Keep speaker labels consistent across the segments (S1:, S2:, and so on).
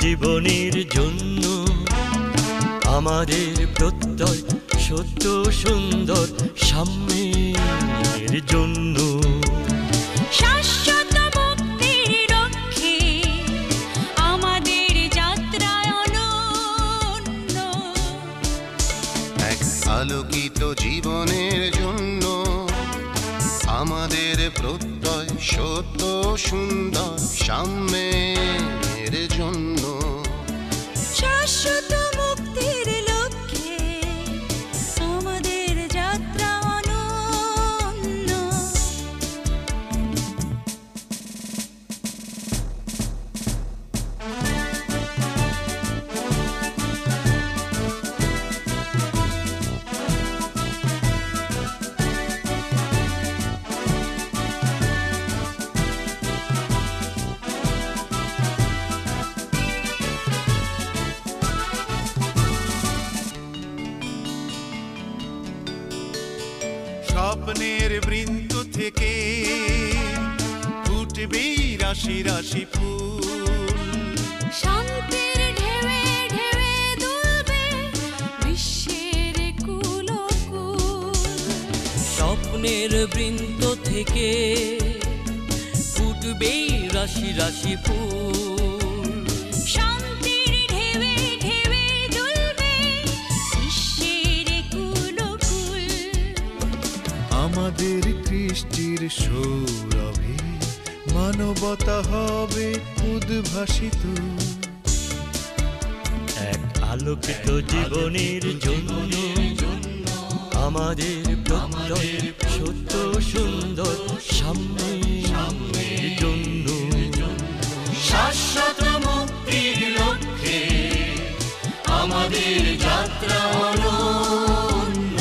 S1: জীবনের জন্য আমাদের প্রত্যয় সত্য সুন্দর সাম্যের জন্য
S2: শাশ্বত মুক্তির লক্ষ্যে আমাদের যাত্রায় অনন্য।
S3: এক আলোকিত জীবনের জন্য আমাদের প্রত্যয় সত্য সুন্দর সাম্যের জন্য।
S2: শাশ্বত মুক্তির লক্ষ্যে আমাদের যাত্রা অনন্য।
S4: স্বপ্নের বৃন্ত থেকে ফুটবে রাশি রাশি ফুল,
S2: শান্তির ঢেউয়ে ঢেউয়ে দুলবে বিশ্বের কুলকুল।
S1: স্বপ্নের বৃন্ত থেকে ফুটবে রাশি রাশি ফুল,
S2: শান্তির ঢেউয়ে ঢেউয়ে দুলবে বিশ্বের কুলকুল।
S4: আমাদের কৃষ্টির সৌরভে মানবতা হবে উদ্ভাসিত।
S1: এক আলোকিত জীবনের জন্য আমাদের প্রত্যয় সত্য সুন্দর সাম্যের জন্য। শাশ্বত মুক্তির লক্ষ্যে আমাদের যাত্রা অনন্য।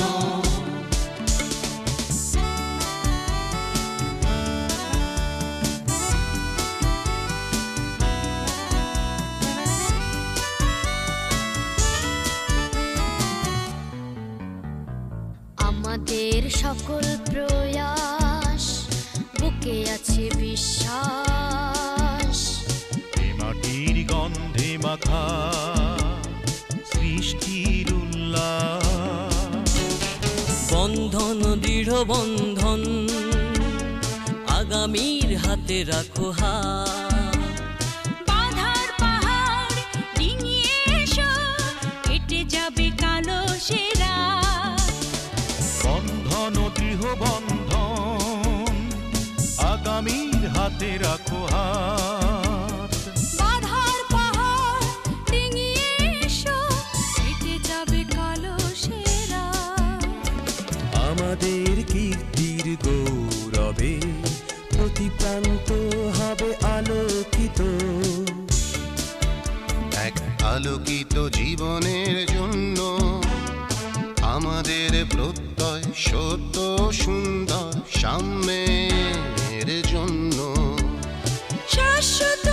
S5: আমাদের সকল প্রয়াস বুকে আছে বিশ্বাস।
S4: এ মাটির গন্ধে মাখা সৃষ্টির উল্লাস।
S1: বন্ধন দৃঢ় বন্ধন আগামীর হাতে রাখো হাত।
S2: বাধার পাহাড় ডিঙিয়ে এসো, কেটে যাবে কালো সেরা।
S4: বন্ধন দৃঢ় বন্ধন আগামীর হাতে রাখো হাত।
S2: বাধার পাহাড় ডিঙিয়ে এসো, কেটে যাবে কালো সেরা।
S6: আমাদের কীর্তির গৌরবে প্রতি প্রান্ত হবে আলোকিত।
S3: এক আলোকিত জীবনের জন্য আমাদের প্রত্যয় সত্য সুন্দর সাম্যের জন্য।
S2: শাশ্বত